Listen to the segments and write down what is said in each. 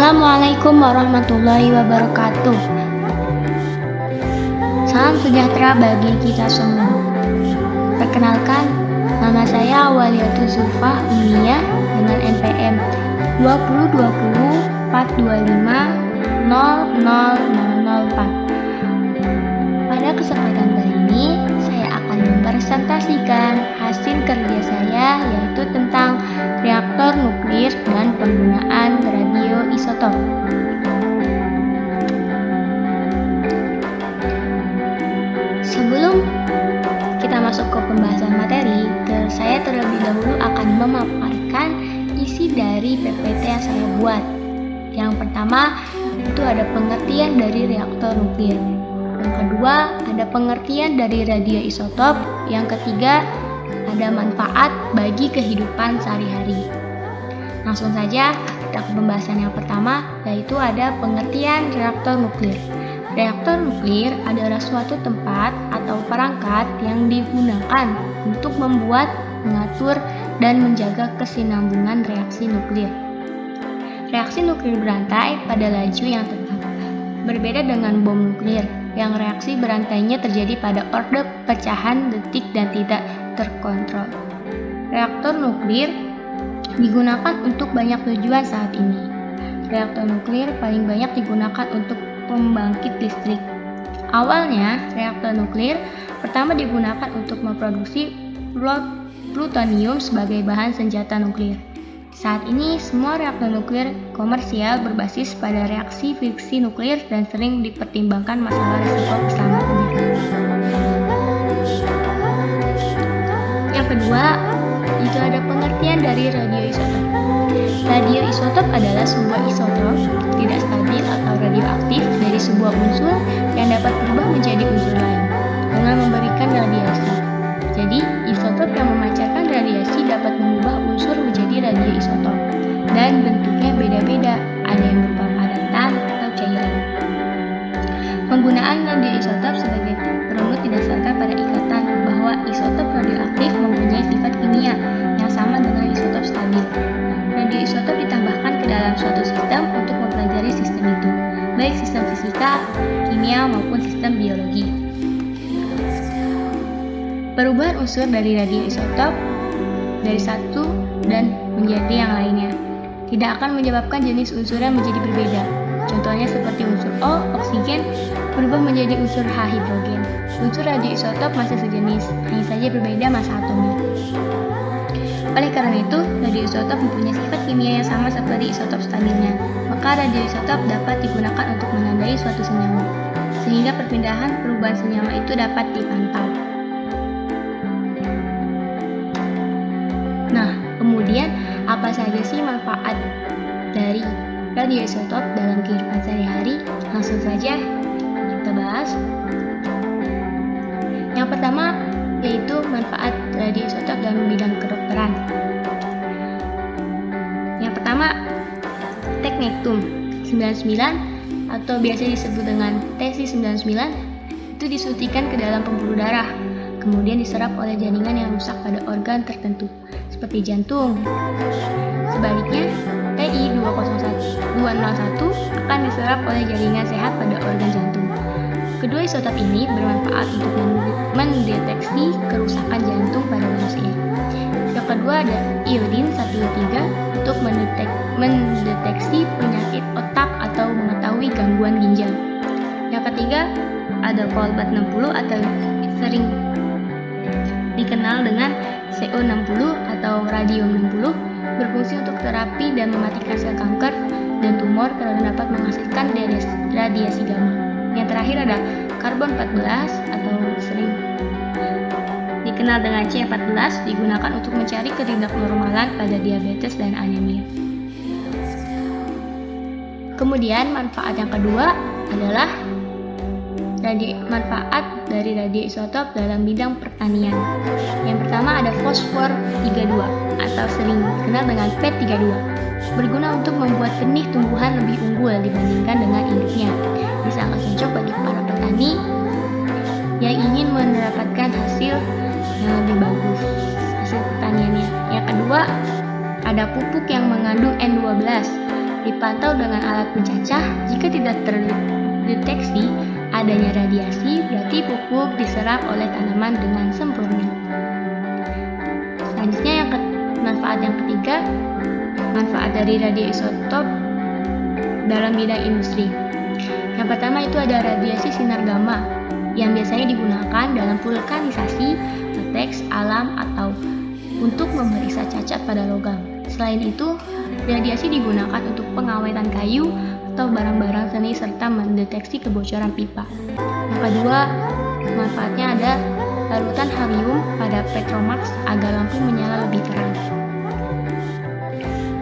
Assalamualaikum warahmatullahi wabarakatuh. Salam sejahtera bagi kita semua. Perkenalkan, nama saya Waliatul Zulfa Umniyah dengan NPM 202042500004. Pada kesempatan kali ini, saya akan mempresentasikan hasil kerja saya, yaitu tentang reaktor nuklir dan penggunaan radioisotop. Sebelum kita masuk ke pembahasan materi, saya terlebih dahulu akan memaparkan isi dari PPT yang saya buat. Yang pertama, itu ada pengertian dari reaktor nuklir. Yang kedua, ada pengertian dari radioisotop. Yang ketiga, ada manfaat bagi kehidupan sehari-hari. Langsung saja kita ke pembahasan yang pertama, yaitu ada pengertian reaktor nuklir. Reaktor nuklir adalah suatu tempat atau perangkat yang digunakan untuk membuat, mengatur, dan menjaga kesinambungan reaksi nuklir. Reaksi nuklir berantai pada laju yang tetap. Berbeda dengan bom nuklir, yang reaksi berantainya terjadi pada orde pecahan detik dan tidak terkontrol. Reaktor nuklir digunakan untuk banyak tujuan saat ini. Reaktor nuklir paling banyak digunakan untuk pembangkit listrik. Awalnya, reaktor nuklir pertama digunakan untuk memproduksi plutonium sebagai bahan senjata nuklir. Saat ini, semua reaktor nuklir komersial berbasis pada reaksi fiksi nuklir dan sering dipertimbangkan masalah risiko keselamatan. Yang kedua, itu ada pengertian dari radioisotop. Radioisotop adalah sebuah isotop tidak stabil atau radioaktif dari sebuah unsur yang dapat berubah menjadi unsur lain dengan memberikan radiasi. Jadi, isotop yang memancarkan radiasi dapat mengubah unsur menjadi radioisotop dan bentuknya beda-beda, ada yang berupa padatan atau cairan. Penggunaan radioisotop sebagai perunggut didasarkan pada ikatan bahwa isotop radioaktif mempunyai sifat kimia yang sama dengan isotop stabil. Radioisotop ditambahkan ke dalam suatu sistem untuk mempelajari sistem itu, baik sistem fisika, kimia, maupun sistem biologi. Perubahan unsur dari radioisotop dari satu dan menjadi yang lainnya tidak akan menyebabkan jenis unsurnya menjadi berbeda. Contohnya seperti unsur O, oksigen, berubah menjadi unsur H, hidrogen. Unsur radioisotop masih sejenis, hanya saja berbeda massa atomnya. Oleh karena itu, radioisotop mempunyai sifat kimia yang sama seperti isotop stabilnya. Maka radioisotop dapat digunakan untuk menandai suatu senyawa, sehingga perpindahan perubahan senyawa itu dapat dipantau. Nah, kemudian apa saja sih manfaat dari radioisotop dalam kehidupan sehari-hari? Langsung saja kita bahas. Yang pertama yaitu manfaat radioisotop dalam bidang kedokteran. Yang pertama, teknetium 99 atau biasa disebut dengan Tc-99 itu disuntikan ke dalam pembuluh darah, kemudian diserap oleh jaringan yang rusak pada organ tertentu seperti jantung. Sebaliknya, Ti-201 akan diserap oleh jaringan sehat pada organ jantung. Kedua isotop ini bermanfaat untuk mendeteksi kerusakan jantung pada manusia. Yang kedua ada iodin 103 untuk mendeteksi penyakit otak atau mengetahui gangguan ginjal. Yang ketiga ada cobalt 60 atau sering dikenal dengan CO60 atau radium 60, berfungsi untuk terapi dan mematikan sel kanker dan tumor karena dapat menghasilkan radiasi gamma. Yang terakhir ada karbon 14 atau sering dikenal dengan C14, digunakan untuk mencari ketidaknormalan pada diabetes dan anemia. Kemudian manfaat yang kedua adalah manfaat dari radioisotop dalam bidang pertanian. Yang pertama ada fosfor 32 atau sering dikenal dengan P32, berguna untuk membuat benih tumbuhan lebih unggul dibandingkan dengan induknya. Ini sangat cocok bagi para petani yang ingin mendapatkan hasil yang lebih bagus, hasil pertaniannya. Yang kedua ada pupuk yang mengandung N12, dipantau dengan alat pencacah. Jika tidak terdeteksi adanya radiasi, berarti pupuk diserap oleh tanaman dengan sempurna. Selanjutnya manfaat yang ketiga, manfaat dari radioisotop dalam bidang industri. Yang pertama itu ada radiasi sinar gamma yang biasanya digunakan dalam vulkanisasi, latex, alam, atau untuk memeriksa cacat pada logam. Selain itu, radiasi digunakan untuk pengawetan kayu atau barang-barang seni serta mendeteksi kebocoran pipa. Yang kedua, manfaatnya ada larutan helium pada petromax agar lampu menyala lebih terang.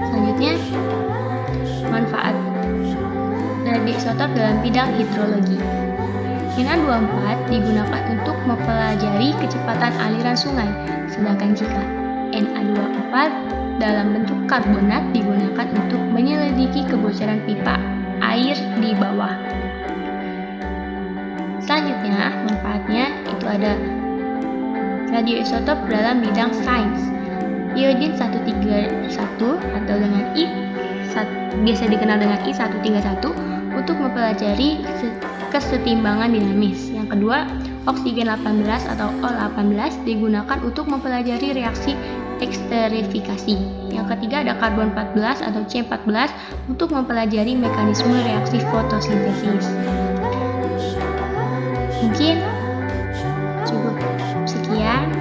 Selanjutnya, manfaat radioisotop dalam bidang hidrologi. Na24 digunakan untuk mempelajari kecepatan aliran sungai, sedangkan jika Na24 dalam bentuk karbonat digunakan untuk menyelidiki kebocoran pipa air di bawah. Selanjutnya, manfaatnya itu ada radioisotop dalam bidang sains. Iodin 131 atau dengan biasa dikenal dengan I131 untuk mempelajari kesetimbangan dinamis. Yang kedua, oksigen 18 atau O18 digunakan untuk mempelajari reaksi esterifikasi. Yang ketiga ada karbon 14 atau C14 untuk mempelajari mekanisme reaksi fotosintesis. Mungkin cukup sekian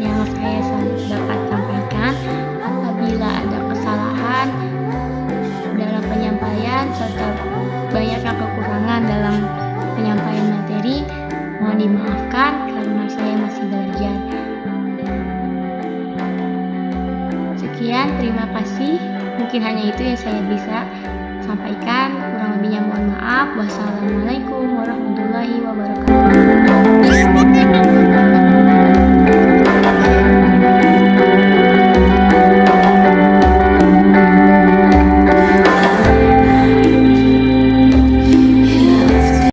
yang saya dapat sampaikan. Apabila ada kesalahan dalam penyampaian serta banyaknya kekurangan dalam penyampaian materi, mohon dimaafkan karena saya masih belajar. Sekian, terima kasih. Mungkin hanya itu yang saya bisa sampaikan. Kurang lebihnya mohon maaf. Wassalamualaikum warahmatullahi wabarakatuh.